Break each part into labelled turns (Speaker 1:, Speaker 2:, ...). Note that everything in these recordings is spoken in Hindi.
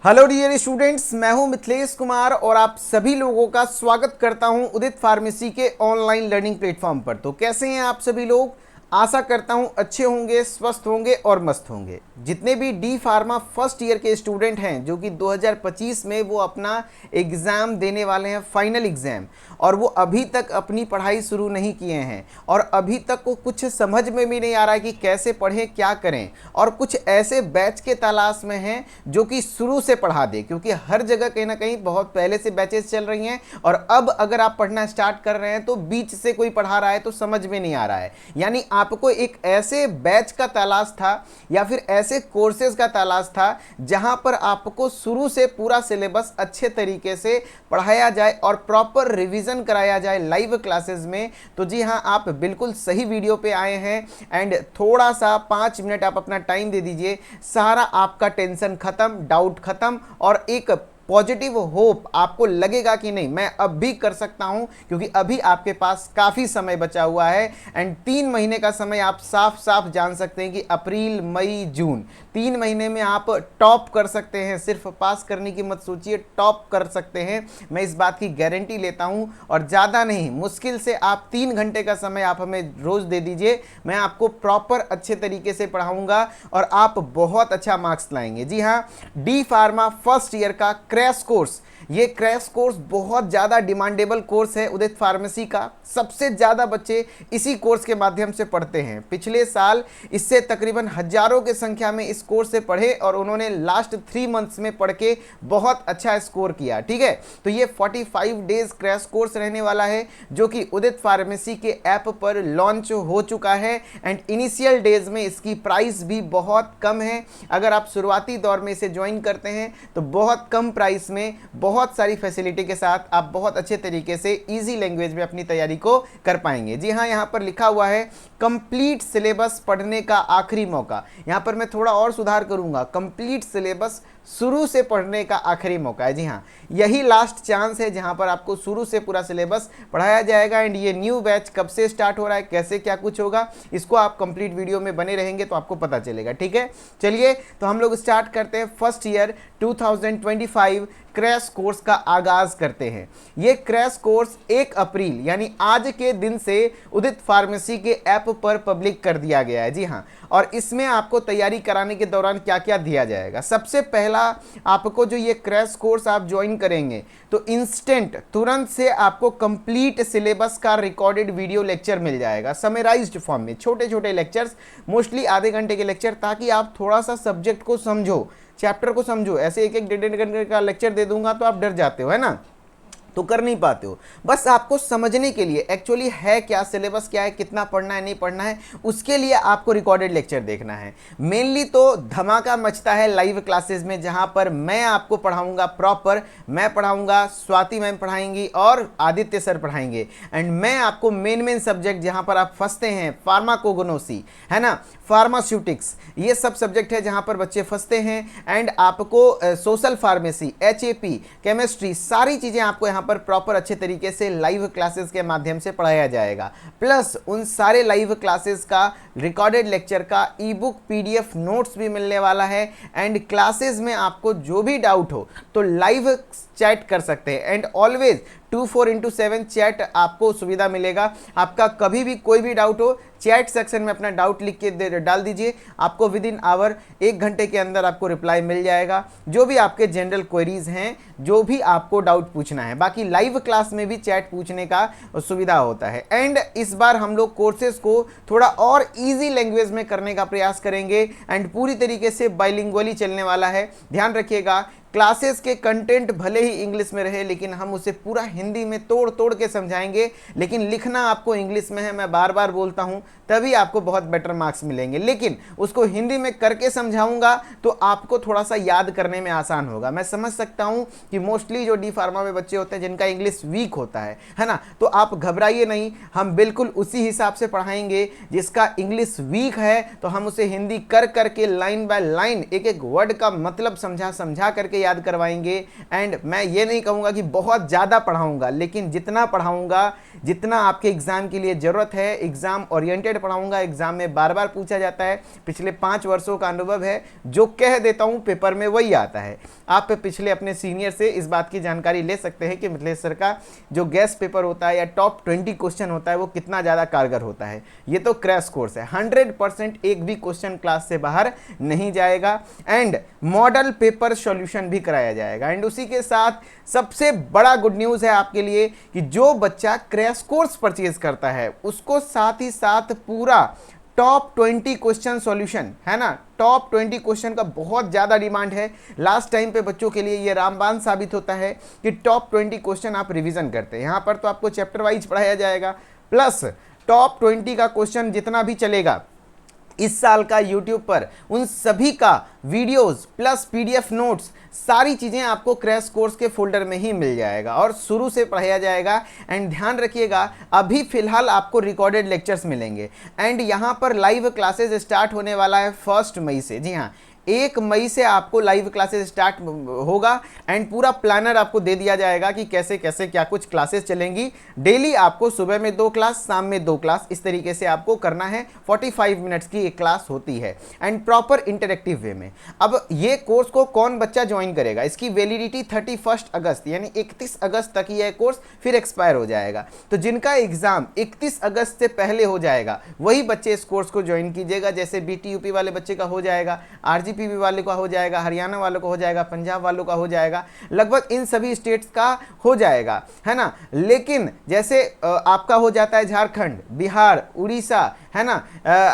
Speaker 1: हेलो डियर स्टूडेंट्स, मैं हूं मिथिलेश कुमार और आप सभी लोगों का स्वागत करता हूं उदित फार्मेसी के ऑनलाइन लर्निंग प्लेटफॉर्म पर। तो कैसे हैं आप सभी लोग? आशा करता हूं अच्छे होंगे, स्वस्थ होंगे और मस्त होंगे। जितने भी डी फार्मा फर्स्ट ईयर के स्टूडेंट हैं जो कि 2025 में वो अपना एग्ज़ाम देने वाले हैं, फाइनल एग्ज़ाम, और वो अभी तक अपनी पढ़ाई शुरू नहीं किए हैं और अभी तक को कुछ समझ में भी नहीं आ रहा है कि कैसे पढ़ें, क्या करें, और कुछ ऐसे बैच के तलाश में हैं जो कि शुरू से पढ़ा दे, क्योंकि हर जगह कहीं ना कहीं बहुत पहले से बैचेस चल रही हैं और अब अगर आप पढ़ना स्टार्ट कर रहे हैं तो बीच से कोई पढ़ा रहा है तो समझ में नहीं आ रहा है। यानी आपको एक ऐसे बैच का तलाश था या फिर ऐसे कोर्सेज का तलाश था जहां पर आपको शुरू से पूरा सिलेबस अच्छे तरीके से पढ़ाया जाए और प्रॉपर रिवीजन कराया जाए लाइव क्लासेस में। तो जी हाँ, आप बिल्कुल सही वीडियो पे आए हैं। एंड थोड़ा सा 5 मिनट आप अपना टाइम दे दीजिए, सारा आपका टेंशन खत्म, डाउट खत्म और एक पॉजिटिव होप आपको लगेगा कि नहीं, मैं अब भी कर सकता हूं, क्योंकि अभी आपके पास काफ़ी समय बचा हुआ है। एंड 3 महीने का समय आप साफ साफ जान सकते हैं कि अप्रैल, मई, जून 3 महीने में आप टॉप कर सकते हैं। सिर्फ पास करने की मत सोचिए, टॉप कर सकते हैं, मैं इस बात की गारंटी लेता हूं। और ज़्यादा नहीं, मुश्किल से आप 3 घंटे का समय आप हमें रोज़ दे दीजिए, मैं आपको प्रॉपर अच्छे तरीके से पढ़ाऊँगा और आप बहुत अच्छा मार्क्स लाएंगे। जी हाँ, डी फार्मा फर्स्ट ईयर का क्रैश कोर्स, ये क्रैश कोर्स बहुत ज़्यादा डिमांडेबल कोर्स है उदित फार्मेसी का। सबसे ज़्यादा बच्चे इसी कोर्स के माध्यम से पढ़ते हैं। पिछले साल इससे तकरीबन हज़ारों की संख्या में इस कोर्स से पढ़े और उन्होंने लास्ट 3 मंथ्स में पढ़ के बहुत अच्छा स्कोर किया। ठीक है, तो ये 45 डेज क्रैश कोर्स रहने वाला है जो कि उदित फार्मेसी के ऐप पर लॉन्च हो चुका है। एंड इनिशियल डेज में इसकी प्राइस भी बहुत कम है। अगर आप शुरुआती दौर में इसे ज्वाइन करते हैं तो बहुत कम प्राइस में बहुत सारी फैसिलिटी के साथ आप बहुत अच्छे तरीके से इजी लैंग्वेज में अपनी तैयारी को कर पाएंगे। जी हाँ, यहाँ पर लिखा हुआ है कंप्लीट सिलेबस पढ़ने का आखिरी मौका। यहाँ पर मैं थोड़ा और सुधार करूंगा, कंप्लीट सिलेबस शुरू से पढ़ने का आखिरी मौका है। जी हाँ, यही लास्ट चांस है जहाँ पर आपको शुरू से पूरा सिलेबस पढ़ाया जाएगा। एंड ये न्यू बैच कब से स्टार्ट हो रहा है, कैसे क्या कुछ होगा, इसको आप कंप्लीट वीडियो में बने रहेंगे तो आपको पता चलेगा। ठीक है, चलिए तो हम लोग स्टार्ट करते हैं। फर्स्ट ईयर 2025 क्रैश कोर्स का आगाज करते हैं। ये क्रैश कोर्स 1 अप्रैल यानी आज के दिन से उदित फार्मेसी के ऐप पर पब्लिक कर दिया गया है। जी हाँ, और इसमें आपको तैयारी कराने के दौरान क्या क्या दिया जाएगा। सबसे पहला, आपको जो ये क्रैश कोर्स आप ज्वाइन करेंगे तो इंस्टेंट तुरंत से आपको कंप्लीट सिलेबस का रिकॉर्डेड वीडियो लेक्चर मिल जाएगा, समराइज्ड फॉर्म में, छोटे छोटे लेक्चर्स, मोस्टली आधे घंटे के लेक्चर, ताकि आप थोड़ा सा सब्जेक्ट को समझो, चैप्टर को समझो। ऐसे एक एक 1.5 घंटे का लेक्चर दे दूंगा तो आप डर जाते हो, है ना, तो कर नहीं पाते हो। बस आपको समझने के लिए एक्चुअली है क्या, सिलेबस क्या है, कितना पढ़ना है, नहीं पढ़ना है, उसके लिए आपको रिकॉर्डेड लेक्चर देखना है। मेनली तो धमाका मचता है लाइव क्लासेस में, जहां पर मैं आपको पढ़ाऊंगा प्रॉपर। मैं पढ़ाऊंगा, स्वाति मैम पढ़ाएंगी और आदित्य सर पढ़ाएंगे। एंड मैं आपको मेन सब्जेक्ट जहां पर आप फंसते हैं, फार्माकोगनोसी है ना, फार्मास्यूटिक्स, ये सब सब्जेक्ट है जहां पर बच्चे फंसते हैं। एंड आपको सोशल फार्मेसी, HAP, केमिस्ट्री, सारी चीज़ें आपको यहाँ पर प्रॉपर अच्छे तरीके से लाइव क्लासेस के माध्यम से पढ़ाया जाएगा। प्लस उन सारे लाइव क्लासेस का रिकॉर्डेड लेक्चर का ई-बुक PDF नोट्स भी मिलने वाला है। एंड क्लासेस में आपको जो भी डाउट हो तो लाइव चैट कर सकते हैं। एंड ऑलवेज 24/7 चैट आपको सुविधा मिलेगा। आपका कभी भी कोई भी डाउट हो, चैट सेक्शन में अपना डाउट लिख के डाल दीजिए, आपको विदिन आवर 1 घंटे के अंदर आपको रिप्लाई मिल जाएगा। जो भी आपके जनरल क्वेरीज हैं, जो भी आपको डाउट पूछना है, बाकी लाइव क्लास में भी चैट पूछने का सुविधा होता है। एंड इस बार हम लोग कोर्सेज को थोड़ा और ईजी लैंग्वेज में करने का प्रयास करेंगे एंड पूरी तरीके से बाइलिंगुअली चलने वाला है। ध्यान रखिएगा, क्लासेस के कंटेंट भले ही इंग्लिश में रहे लेकिन हम उसे पूरा हिंदी में तोड़ तोड़ के समझाएंगे। लेकिन लिखना आपको इंग्लिश में है, मैं बार बार बोलता हूं, तभी आपको बहुत बेटर मार्क्स मिलेंगे। लेकिन उसको हिंदी में करके समझाऊंगा तो आपको थोड़ा सा याद करने में आसान होगा। मैं समझ सकता हूं कि मोस्टली जो डी फार्मा में बच्चे होते हैं जिनका इंग्लिश वीक होता है ना, तो आप घबराइए नहीं, हम बिल्कुल उसी हिसाब से पढ़ाएंगे। जिसका इंग्लिश वीक है तो हम उसे हिंदी कर करके लाइन बाय लाइन एक एक वर्ड का मतलब समझा करके याद करवाएंगे। एंड मैं ये नहीं कहूँगा कि बहुत ज़्यादा पढ़ाऊँगा, लेकिन जितना पढ़ाऊँगा, जितना आपके एग्ज़ाम के लिए ज़रूरत है, एग्ज़ाम ओरिएंटेड पढ़ाऊँगा। एग्ज़ाम में बार बार पूछा जाता है, पिछले 5 वर्षों का अनुभव है, जो कह देता हूँ पेपर में वही आता है। आप पिछले अपने सीनियर से इस बात की जानकारी ले सकते हैं कि मिथिलेश सर का जो गेस्ट पेपर होता है या टॉप 20 क्वेश्चन होता है वो कितना ज़्यादा कारगर होता है। ये तो क्रैश कोर्स है, 100% एक भी क्वेश्चन क्लास से बाहर नहीं जाएगा। एंड मॉडल पेपर सॉल्यूशन भी कराया जाएगा। एंड उसी के साथ सबसे बड़ा गुड न्यूज़ है आपके लिए कि जो बच्चा क्रैश कोर्स परचेज करता है उसको साथ ही साथ पूरा टॉप 20 क्वेश्चन सॉल्यूशन, है ना, टॉप 20 क्वेश्चन का बहुत ज़्यादा डिमांड है। लास्ट टाइम पे बच्चों के लिए ये रामबाण साबित होता है कि टॉप 20 क्वेश्चन आप रिवीजन करते हैं। यहाँ पर तो आपको चैप्टर वाइज पढ़ाया जाएगा, प्लस टॉप 20 का क्वेश्चन जितना भी चलेगा इस साल का यूट्यूब पर, उन सभी का वीडियोस प्लस पीडीएफ नोट्स, सारी चीज़ें आपको क्रैश कोर्स के फोल्डर में ही मिल जाएगा और शुरू से पढ़ाया जाएगा। एंड ध्यान रखिएगा, अभी फिलहाल आपको रिकॉर्डेड लेक्चर्स मिलेंगे। एंड यहाँ पर लाइव क्लासेस स्टार्ट होने वाला है 1 मई से। जी हाँ, 1 मई से आपको लाइव क्लासेस स्टार्ट होगा। एंड पूरा प्लानर आपको दे दिया जाएगा कि कैसे कैसे क्या कुछ क्लासेस चलेंगी। डेली आपको सुबह में 2 क्लास, शाम में 2 क्लास, इस तरीके से आपको करना है। 45 मिनट्स की एक क्लास होती है एंड प्रॉपर इंटरेक्टिव वे में। अब ये कोर्स को कौन बच्चा ज्वाइन करेगा, इसकी वैलिडिटी 31 अगस्त यानी 31 अगस्त तक ही यह कोर्स फिर एक्सपायर हो जाएगा। तो जिनका एग्जाम 31 अगस्त से पहले हो जाएगा वही बच्चे इस कोर्स को ज्वाइन कीजिएगा। जैसे बीटी यूपी वाले बच्चे का हो जाएगा, आरजीपीवी वाले का हो जाएगा, हरियाणा वालों का हो जाएगा, पंजाब वालों का हो जाएगा, लगभग इन सभी स्टेट्स का हो जाएगा, है ना। लेकिन जैसे आपका हो जाता है झारखंड, बिहार, उड़ीसा, है ना,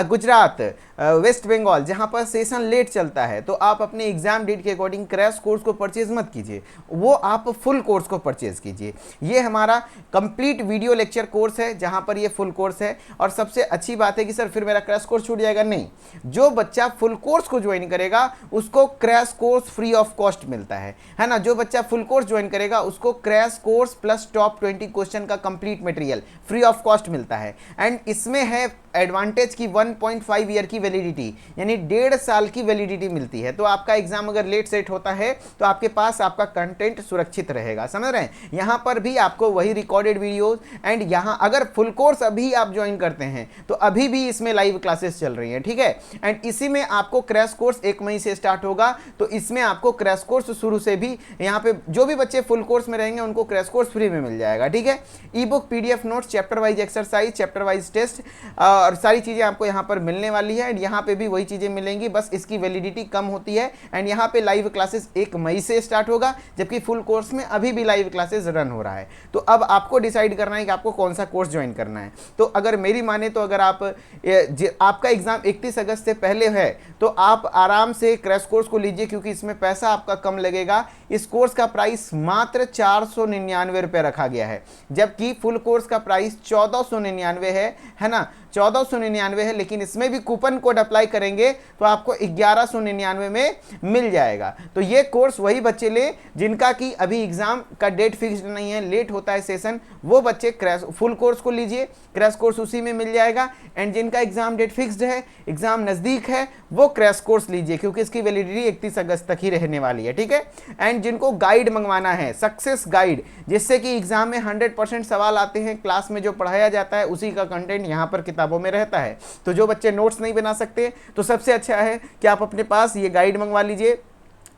Speaker 1: गुजरात, वेस्ट बंगाल, जहां पर सेशन लेट चलता है, तो आप अपने एग्जाम डेट के अकॉर्डिंग क्रैश कोर्स को परचेज मत कीजिए, वो आप फुल कोर्स को परचेज कीजिए। ये हमारा कंप्लीट वीडियो लेक्चर कोर्स है जहां पर ये फुल कोर्स है। और सबसे अच्छी बात है कि सर फिर मेरा क्रैश कोर्स छूट जाएगा, नहीं, जो बच्चा फुल कोर्स को ज्वाइन करेगा उसको crash course free of cost मिलता है ना। जो बच्चा फुल कोर्स ज्वाइन करेगा उसको crash course plus top 20 question का complete material free of cost मिलता है। एंड इसमें है एडवांटेज की 1.5 ईयर की वैलिडिटी, यानी 1.5 साल की वैलिडिटी मिलती है। तो आपका एग्जाम अगर लेट सेट होता है तो आपके पास आपका कंटेंट सुरक्षित रहेगा, समझ रहे हैं। यहाँ पर भी आपको वही रिकॉर्डेड वीडियोस। एंड यहाँ अगर फुल कोर्स अभी आप ज्वाइन करते हैं तो अभी भी इसमें लाइव क्लासेस चल रही हैं, ठीक है। एंड इसी में आपको क्रैश कोर्स 1 मई से स्टार्ट होगा, तो इसमें आपको क्रैश कोर्स शुरू से भी यहाँ पे जो भी बच्चे फुल कोर्स में रहेंगे उनको क्रैश कोर्स फ्री में मिल जाएगा, ठीक है। E book, PDF notes, chapter wise exercise, chapter wise test और सारी चीज़ें आपको यहाँ पर मिलने वाली है। एंड यहाँ पे भी वही चीज़ें मिलेंगी, बस इसकी वैलिडिटी कम होती है। एंड यहाँ पे लाइव क्लासेस 1 मई से स्टार्ट होगा, जबकि फुल कोर्स में अभी भी लाइव क्लासेस रन हो रहा है। तो अब आपको डिसाइड करना है कि आपको कौन सा कोर्स ज्वाइन करना है। तो अगर मेरी माने तो अगर आपका एग्जाम 31 अगस्त से पहले है तो आप आराम से क्रैश कोर्स को लीजिए, क्योंकि इसमें पैसा आपका कम लगेगा। इस कोर्स का प्राइस मात्र 499 रुपये रखा गया है, जबकि फुल कोर्स का प्राइस 1499 है ना, 1499 है। लेकिन इसमें भी कूपन कोड अप्लाई करेंगे तो आपको 1199 में मिल जाएगा। तो ये कोर्स वही बच्चे ले जिनका कि अभी एग्जाम का डेट फिक्स्ड नहीं है, लेट होता है सेशन, वो बच्चे क्रैश फुल कोर्स को लीजिए, क्रैश कोर्स उसी में मिल जाएगा। एंड जिनका एग्जाम डेट फिक्स्ड है, एग्जाम नज़दीक है, वो क्रैश कोर्स लीजिए, क्योंकि इसकी वैलिडिटी 31 अगस्त तक ही रहने वाली है, ठीक है। एंड जिनको गाइड मंगवाना है, सक्सेस गाइड, जिससे कि एग्जाम में 100% सवाल आते हैं, क्लास में जो पढ़ाया जाता है उसी का कंटेंट यहाँ पर किताबों में रहता है। तो जो बच्चे नोट्स नहीं बना सकते तो सबसे अच्छा है कि आप अपने पास ये गाइड मंगवा लीजिए।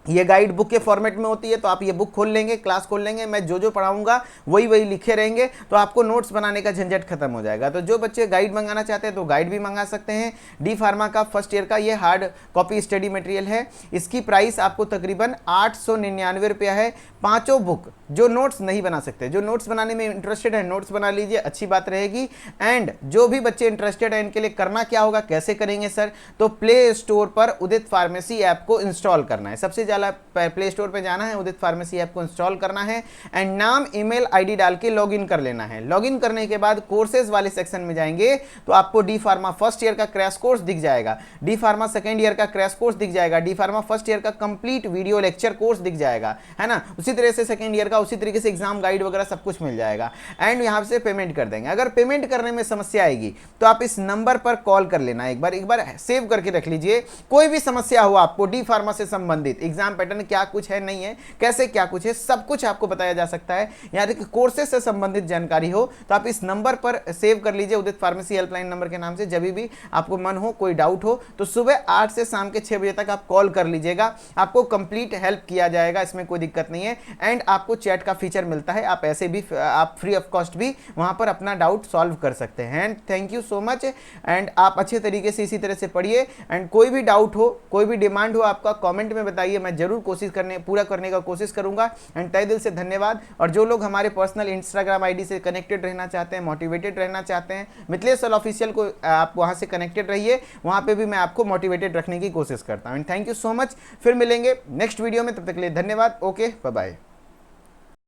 Speaker 1: ये गाइड बुक के फॉर्मेट में होती है, तो आप ये बुक खोल लेंगे, क्लास खोल लेंगे, मैं जो जो पढ़ाऊंगा वही वही लिखे रहेंगे, तो आपको नोट्स बनाने का झंझट खत्म हो जाएगा। तो जो बच्चे गाइड मंगाना चाहते हैं तो गाइड भी मंगा सकते हैं। डी फार्मा का फर्स्ट ईयर का ये हार्ड कॉपी स्टडी मटेरियल है, इसकी प्राइस आपको तकरीबन 899 रुपया है। पाँचों बुक, जो नोट्स नहीं बना सकते, जो नोट्स बनाने में इंटरेस्टेड है नोट्स बना लीजिए, अच्छी बात रहेगी। एंड जो भी बच्चे इंटरेस्टेड है इनके लिए करना क्या होगा, कैसे करेंगे सर, तो प्ले स्टोर पर उदित फार्मेसी ऐप को इंस्टॉल करना है। सबसे ज़्यादा प्ले स्टोर पे जाना है, उदित फार्मेसी ऐप को इंस्टॉल करना है एंड नाम, ईमेल, आईडी डाल के लॉगिन कर लेना है। लॉगिन करने के बाद कोर्सेज वाले सेक्शन में जाएंगे तो आपको डी फार्मा फर्स्ट ईयर का क्रैश कोर्स दिख जाएगा, डी फार्मा सेकेंड ईयर का क्रैश कोर्स दिख जाएगा, डी फार्मा फर्स्ट ईयर का कंप्लीट वीडियो लेक्चर कोर्स दिख जाएगा, है ना। उसी तरह से सेकेंड ईयर का उसी तरीके से एग्जाम गाइड वगैरह सब कुछ मिल जाएगा। एंड यहाँ से पेमेंट कर देंगे। अगर पेमेंट करने में समस्या आएगी तो आप इस नंबर पर कॉल कर लेना, एक बार सेव करके रख लीजिए। कोई भी समस्या हो आपको डी फार्मा से संबंधित, एग्जाम पैटर्न क्या कुछ है नहीं है, कैसे क्या कुछ है, सब कुछ आपको बताया जा सकता है। यहाँ तक कोर्सेज से संबंधित जानकारी हो तो आप इस नंबर पर सेव कर लीजिए, उदित फार्मेसी हेल्पलाइन नंबर के नाम से। जब भी आपको मन हो, कोई डाउट हो तो सुबह 8 से शाम के 6 बजे तक आप कॉल कर लीजिएगा, आपको कंप्लीट हेल्प किया जाएगा, इसमें कोई दिक्कत नहीं है। एंड आपको चैट का फीचर मिलता है, आप ऐसे भी आप फ्री ऑफ कॉस्ट भी वहां पर अपना डाउट सॉल्व कर सकते हैं। And thank you so much. And आप अच्छे तरीके से इसी तरह से पढ़िए। एंड कोई भी डाउट हो, कोई भी डिमांड हो आपका, कमेंट में बताइए, मैं जरूर पूरा करने का कोशिश करूंगा। एंड तहे दिल से धन्यवाद। और जो लोग हमारे पर्सनल इंस्टाग्राम आईडी से कनेक्टेड रहना चाहते हैं, मोटिवेटेड रहना चाहते हैं, मिथिलेश सल ऑफिशियल को आप वहां से कनेक्टेड रहिए, वहां पे भी मैं आपको मोटिवेटेड रखने की कोशिश करता हूं। And thank you so much. फिर मिलेंगे नेक्स्ट वीडियो में, तब तक के लिए धन्यवाद। Okay, bye bye.